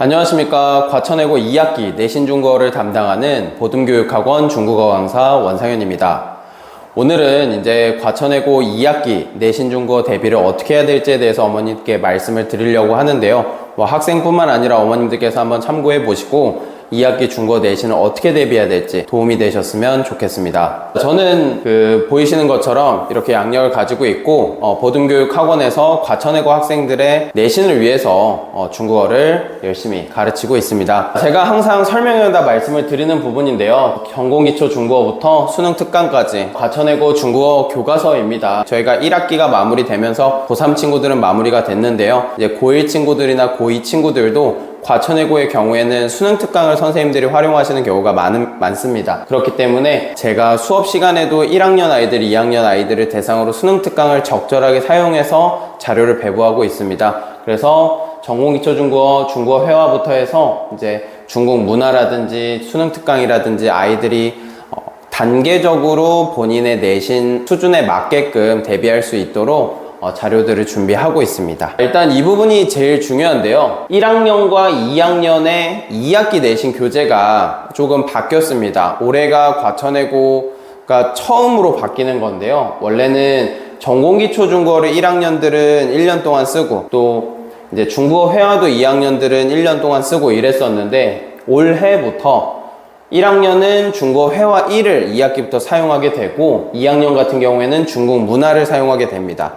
안녕하십니까. 과천외고 2학기 내신중국어를 담당하는 보듬교육학원 중국어 강사 원상현입니다. 오늘은 이제 과천외고 2학기 내신중국어 대비를 어떻게 해야 될지에 대해서 어머님께 말씀을 드리려고 하는데요. 학생뿐만 아니라 어머님들께서 한번 참고해 보시고 2학기 중국어 내신을 어떻게 대비해야 될지 도움이 되셨으면 좋겠습니다. 저는 보이시는 것처럼 이렇게 양력을 가지고 있고 보듬교육학원에서 과천외고 학생들의 내신을 위해서 중국어를 열심히 가르치고 있습니다. 제가 항상 설명에다 말씀을 드리는 부분인데요. 전공기초 중국어부터 수능 특강까지 과천외고 중국어 교과서입니다. 저희가 1학기가 마무리되면서 고3 친구들은 마무리가 됐는데요. 이제 고1 친구들이나 고2 친구들도 과천외고의 경우에는 수능 특강을 선생님들이 활용하시는 경우가 많습니다. 그렇기 때문에 제가 수업 시간에도 1학년 아이들, 2학년 아이들을 대상으로 수능 특강을 적절하게 사용해서 자료를 배부하고 있습니다. 그래서 전공기초 중국어, 중국어 회화부터 해서 이제 중국 문화라든지 수능 특강이라든지 아이들이 단계적으로 본인의 내신 수준에 맞게끔 대비할 수 있도록 자료들을 준비하고 있습니다. 일단 이 부분이 제일 중요한데요. 1학년과 2학년의 2학기 내신 교재가 조금 바뀌었습니다. 올해가 과천외고가 처음으로 바뀌는 건데요. 원래는 전공기초 중국어를 1학년들은 1년 동안 쓰고 또 이제 중국어 회화도 2학년들은 1년 동안 쓰고 이랬었는데 올해부터 1학년은 중국어 회화 1을 2학기부터 사용하게 되고 2학년 같은 경우에는 중국 문화를 사용하게 됩니다.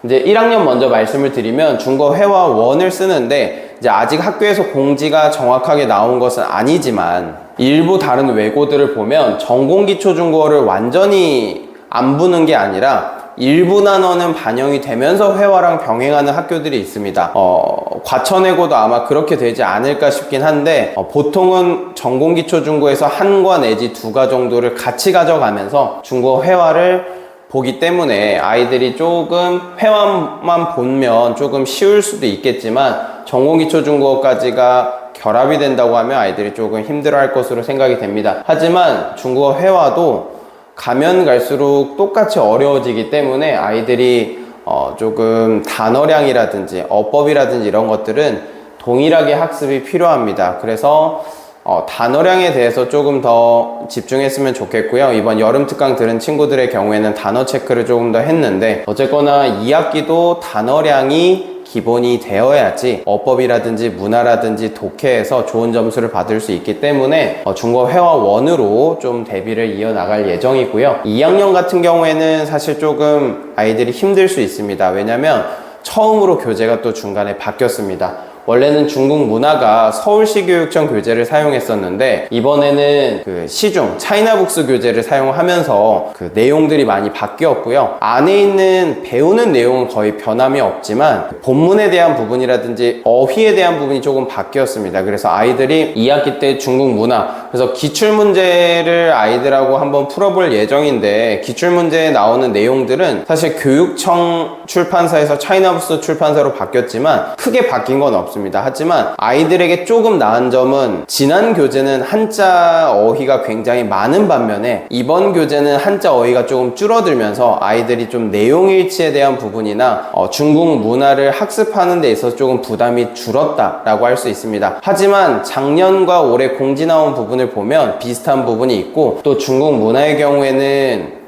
이제 1학년 먼저 말씀을 드리면 중국어 회화 1을 쓰는데 이제 아직 학교에서 공지가 정확하게 나온 것은 아니지만 일부 다른 외고들을 보면 전공기초 중국어를 완전히 안 부는 게 아니라 일부 단어는 반영이 되면서 회화랑 병행하는 학교들이 있습니다. 과천외고도 아마 그렇게 되지 않을까 싶긴 한데 보통은 전공기초 중국어에서 한 과 내지 2과 정도를 같이 가져가면서 중국어 회화를 보기 때문에 아이들이 조금 회화만 보면 조금 쉬울 수도 있겠지만 전공기초 중국어까지가 결합이 된다고 하면 아이들이 조금 힘들어할 것으로 생각이 됩니다. 하지만 중국어 회화도 가면 갈수록 똑같이 어려워지기 때문에 아이들이 조금 단어량이라든지 어법이라든지 이런 것들은 동일하게 학습이 필요합니다. 그래서 단어량에 대해서 조금 더 집중했으면 좋겠고요. 이번 여름 특강 들은 친구들의 경우에는 단어 체크를 조금 더 했는데 어쨌거나 2학기도 단어량이 기본이 되어야지 어법이라든지 문화라든지 독해에서 좋은 점수를 받을 수 있기 때문에 중국어 회화 1으로 좀 대비를 이어나갈 예정이고요. 2학년 같은 경우에는 사실 조금 아이들이 힘들 수 있습니다. 왜냐면 처음으로 교재가 또 중간에 바뀌었습니다. 원래는 중국 문화가 서울시 교육청 교재를 사용했었는데 이번에는 시중 차이나북스 교재를 사용하면서 내용들이 많이 바뀌었고요. 안에 있는 배우는 내용은 거의 변함이 없지만 본문에 대한 부분이라든지 어휘에 대한 부분이 조금 바뀌었습니다. 그래서 아이들이 2학기 때 중국 문화, 그래서 기출문제를 아이들하고 한번 풀어볼 예정인데 기출문제에 나오는 내용들은 사실 교육청 출판사에서 차이나북스 출판사로 바뀌었지만 크게 바뀐 건 없습니다. 하지만 아이들에게 조금 나은 점은 지난 교재는 한자 어휘가 굉장히 많은 반면에 이번 교재는 한자 어휘가 조금 줄어들면서 아이들이 좀 내용일치에 대한 부분이나 중국 문화를 학습하는 데 있어서 조금 부담이 줄었다라고 할 수 있습니다. 하지만 작년과 올해 공지 나온 부분을 보면 비슷한 부분이 있고 또 중국 문화의 경우에는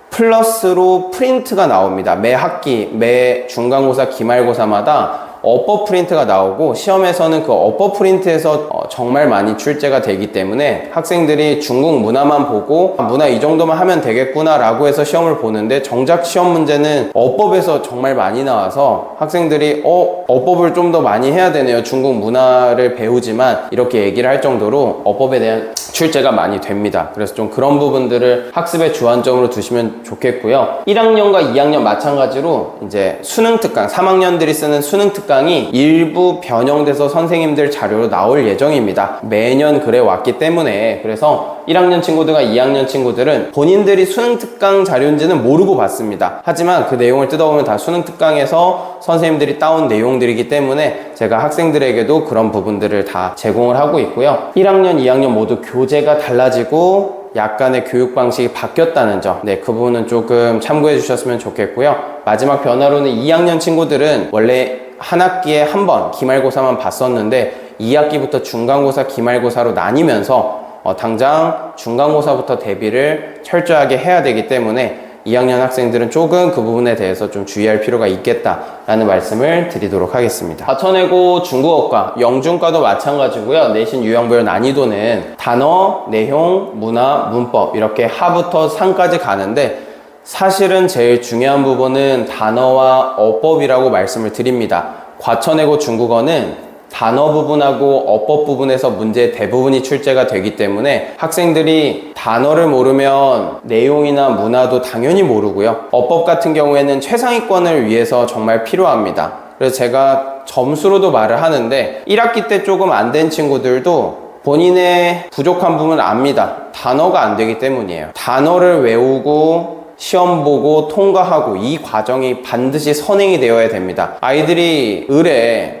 플러스로 프린트가 나옵니다. 매 학기, 매 중간고사, 기말고사마다 어법 프린트가 나오고 시험에서는 그 어법 프린트에서 정말 많이 출제가 되기 때문에 학생들이 중국 문화만 보고 문화 이 정도만 하면 되겠구나 라고 해서 시험을 보는데 정작 시험 문제는 어법에서 정말 많이 나와서 학생들이 어법을 좀 더 많이 해야 되네요. 중국 문화를 배우지만 이렇게 얘기를 할 정도로 어법에 대한 출제가 많이 됩니다. 그래서 좀 그런 부분들을 학습의 주안점으로 두시면 좋겠고요. 1학년과 2학년 마찬가지로 이제 수능 특강, 3학년들이 쓰는 수능 특강이 일부 변형돼서 선생님들 자료로 나올 예정입니다. 매년 그래 왔기 때문에 그래서 1학년 친구들과 2학년 친구들은 본인들이 수능 특강 자료인지는 모르고 봤습니다. 하지만 그 내용을 뜯어보면 다 수능 특강에서 선생님들이 따온 내용들이기 때문에 제가 학생들에게도 그런 부분들을 다 제공을 하고 있고요. 1학년, 2학년 모두 교재가 달라지고 약간의 교육 방식이 바뀌었다는 점, 그 부분은 조금 참고해 주셨으면 좋겠고요. 마지막 변화로는 2학년 친구들은 원래 한 학기에 한 번 기말고사만 봤었는데 2학기부터 중간고사, 기말고사로 나뉘면서 당장 중간고사부터 대비를 철저하게 해야 되기 때문에 2학년 학생들은 조금 그 부분에 대해서 좀 주의할 필요가 있겠다라는 말씀을 드리도록 하겠습니다. 과천외고 중국어과, 영준과도 마찬가지고요. 내신 유형별 난이도는 단어, 내용, 문화, 문법 이렇게 하부터 상까지 가는데 사실은 제일 중요한 부분은 단어와 어법이라고 말씀을 드립니다. 과천외고 중국어는 단어 부분하고 어법 부분에서 문제의 대부분이 출제가 되기 때문에 학생들이 단어를 모르면 내용이나 문화도 당연히 모르고요. 어법 같은 경우에는 최상위권을 위해서 정말 필요합니다. 그래서 제가 점수로도 말을 하는데 1학기 때 조금 안 된 친구들도 본인의 부족한 부분을 압니다. 단어가 안 되기 때문이에요. 단어를 외우고 시험 보고 통과하고 이 과정이 반드시 선행이 되어야 됩니다. 아이들이 을에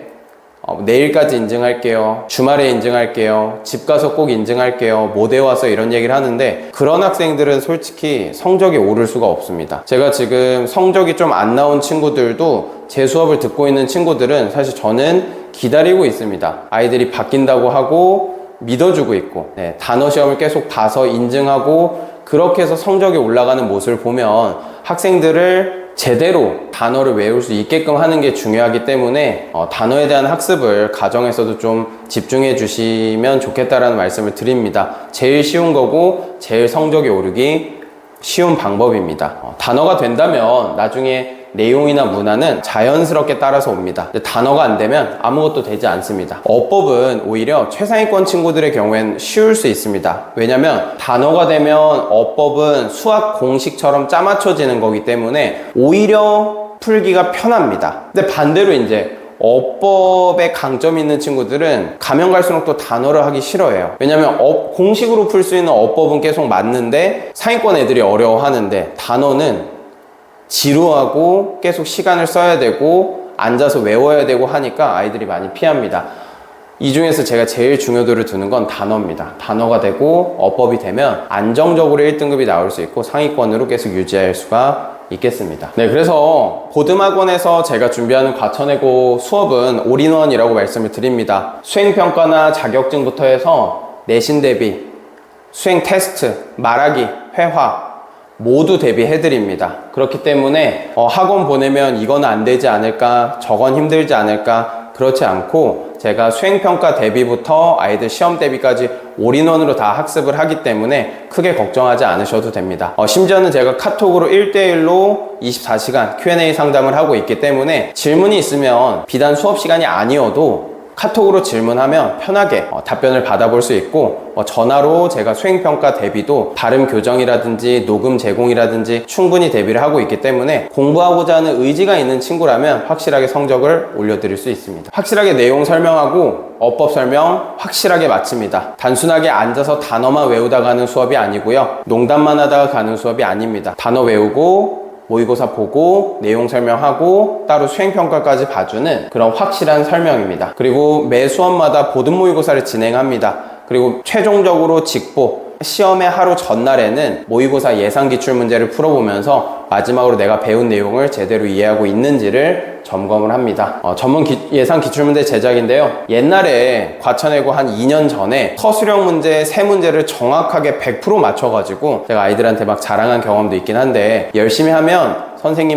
내일까지 인증할게요, 주말에 인증할게요, 집 가서 꼭 인증할게요, 못 외워서 이런 얘기를 하는데 그런 학생들은 솔직히 성적이 오를 수가 없습니다. 제가 지금 성적이 좀 안 나온 친구들도 제 수업을 듣고 있는 친구들은 사실 저는 기다리고 있습니다. 아이들이 바뀐다고 하고 믿어주고 있고 단어 시험을 계속 봐서 인증하고 그렇게 해서 성적이 올라가는 모습을 보면 학생들을 제대로 단어를 외울 수 있게끔 하는 게 중요하기 때문에 단어에 대한 학습을 가정에서도 좀 집중해 주시면 좋겠다라는 말씀을 드립니다. 제일 쉬운 거고 제일 성적이 오르기 쉬운 방법입니다. 단어가 된다면 나중에 내용이나 문화는 자연스럽게 따라서 옵니다. 근데 단어가 안 되면 아무것도 되지 않습니다. 어법은 오히려 최상위권 친구들의 경우엔 쉬울 수 있습니다. 왜냐면 단어가 되면 어법은 수학 공식처럼 짜맞춰지는 거기 때문에 오히려 풀기가 편합니다. 근데 반대로 이제 어법에 강점이 있는 친구들은 가면 갈수록 또 단어를 하기 싫어해요. 왜냐면 공식으로 풀 수 있는 어법은 계속 맞는데 상위권 애들이 어려워하는데 단어는 지루하고 계속 시간을 써야 되고 앉아서 외워야 되고 하니까 아이들이 많이 피합니다. 이 중에서 제가 제일 중요도를 두는 건 단어입니다. 단어가 되고 어법이 되면 안정적으로 1등급이 나올 수 있고 상위권으로 계속 유지할 수가 있겠습니다. 그래서 보듬학원에서 제가 준비하는 과천외고 수업은 올인원이라고 말씀을 드립니다. 수행평가나 자격증부터 해서 내신 대비, 수행 테스트, 말하기, 회화 모두 대비해드립니다. 그렇기 때문에 학원 보내면 이건 안 되지 않을까, 저건 힘들지 않을까, 그렇지 않고 제가 수행평가 대비부터 아이들 시험 대비까지 올인원으로 다 학습을 하기 때문에 크게 걱정하지 않으셔도 됩니다. 심지어는 제가 카톡으로 1대1로 24시간 Q&A 상담을 하고 있기 때문에 질문이 있으면 비단 수업 시간이 아니어도 카톡으로 질문하면 편하게 답변을 받아볼 수 있고 전화로 제가 수행평가 대비도 발음 교정이라든지 녹음 제공이라든지 충분히 대비를 하고 있기 때문에 공부하고자 하는 의지가 있는 친구라면 확실하게 성적을 올려드릴 수 있습니다. 확실하게 내용 설명하고 어법 설명 확실하게 마칩니다. 단순하게 앉아서 단어만 외우다 가는 수업이 아니고요. 농담만 하다가 가는 수업이 아닙니다. 단어 외우고 모의고사 보고 내용 설명하고 따로 수행평가까지 봐주는 그런 확실한 설명입니다. 그리고 매 수업마다 보듬 모의고사를 진행합니다. 그리고 최종적으로 직보 시험의 하루 전날에는 모의고사 예상 기출문제를 풀어보면서 마지막으로 내가 배운 내용을 제대로 이해하고 있는지를 점검을 합니다. 전문 예상 기출문제 제작인데요. 옛날에 과천외고 한 2년 전에 서술형 문제 3문제를 정확하게 100% 맞춰가지고 제가 아이들한테 막 자랑한 경험도 있긴 한데 열심히 하면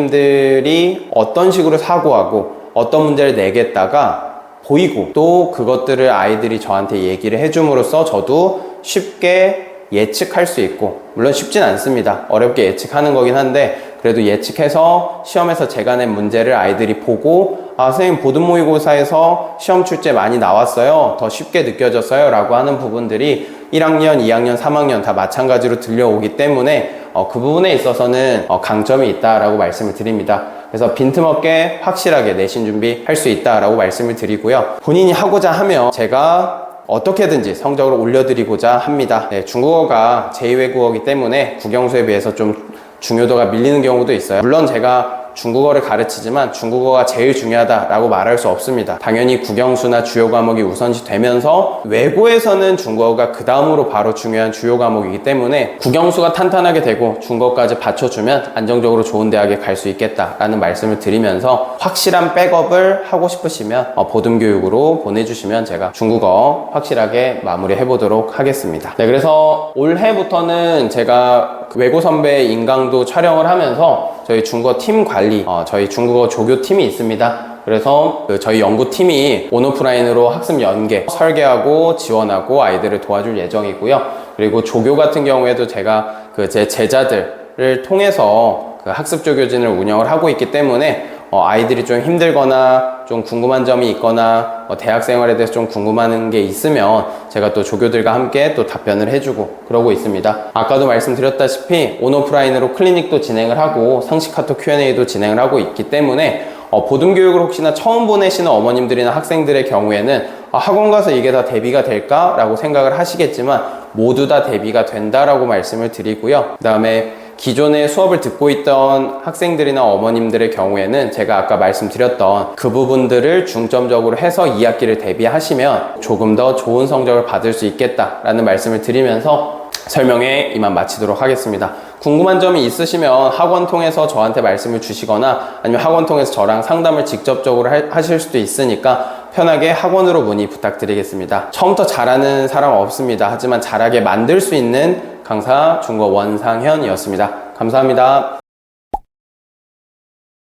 선생님들이 어떤 식으로 사고하고 어떤 문제를 내겠다가 보이고 또 그것들을 아이들이 저한테 얘기를 해줌으로써 저도 쉽게 예측할 수 있고 물론 쉽진 않습니다. 어렵게 예측하는 거긴 한데 그래도 예측해서 시험에서 제가 낸 문제를 아이들이 보고 선생님 보듬 모의고사에서 시험 출제 많이 나왔어요. 더 쉽게 느껴졌어요. 라고 하는 부분들이 1학년, 2학년, 3학년 다 마찬가지로 들려오기 때문에 그 부분에 있어서는 강점이 있다라고 말씀을 드립니다. 그래서 빈틈없게 확실하게 내신 준비할 수 있다라고 말씀을 드리고요. 본인이 하고자 하면 제가 어떻게든지 성적을 올려드리고자 합니다. 중국어가 제2외국어이기 때문에 국영수에 비해서 좀 중요도가 밀리는 경우도 있어요. 물론 제가 중국어를 가르치지만 중국어가 제일 중요하다라고 말할 수 없습니다. 당연히 국영수나 주요 과목이 우선시 되면서 외고에서는 중국어가 그 다음으로 바로 중요한 주요 과목이기 때문에 국영수가 탄탄하게 되고 중국어까지 받쳐주면 안정적으로 좋은 대학에 갈 수 있겠다라는 말씀을 드리면서 확실한 백업을 하고 싶으시면 보듬교육으로 보내주시면 제가 중국어 확실하게 마무리해 보도록 하겠습니다. 네, 그래서 올해부터는 제가 외고 선배 인강도 촬영을 하면서 저희 중국어 팀 관리, 저희 중국어 조교 팀이 있습니다. 그래서 저희 연구팀이 온오프라인으로 학습 연계, 설계하고 지원하고 아이들을 도와줄 예정이고요. 그리고 조교 같은 경우에도 제가 제 제자들을 통해서 학습 조교진을 운영을 하고 있기 때문에 아이들이 좀 힘들거나 좀 궁금한 점이 있거나 대학 생활에 대해서 좀 궁금한 게 있으면 제가 또 조교들과 함께 또 답변을 해주고 그러고 있습니다. 아까도 말씀드렸다시피 온오프라인으로 클리닉도 진행을 하고 상식 카톡 Q&A도 진행을 하고 있기 때문에 보듬교육을 혹시나 처음 보내시는 어머님들이나 학생들의 경우에는 학원 가서 이게 다 대비가 될까? 라고 생각을 하시겠지만 모두 다 대비가 된다라고 말씀을 드리고요. 그 다음에 기존에 수업을 듣고 있던 학생들이나 어머님들의 경우에는 제가 아까 말씀드렸던 그 부분들을 중점적으로 해서 2학기를 대비하시면 조금 더 좋은 성적을 받을 수 있겠다라는 말씀을 드리면서 설명에 이만 마치도록 하겠습니다. 궁금한 점이 있으시면 학원 통해서 저한테 말씀을 주시거나 아니면 학원 통해서 저랑 상담을 직접적으로 하실 수도 있으니까 편하게 학원으로 문의 부탁드리겠습니다. 처음부터 잘하는 사람 없습니다. 하지만 잘하게 만들 수 있는 강사 중국어 원상현이었습니다. 감사합니다.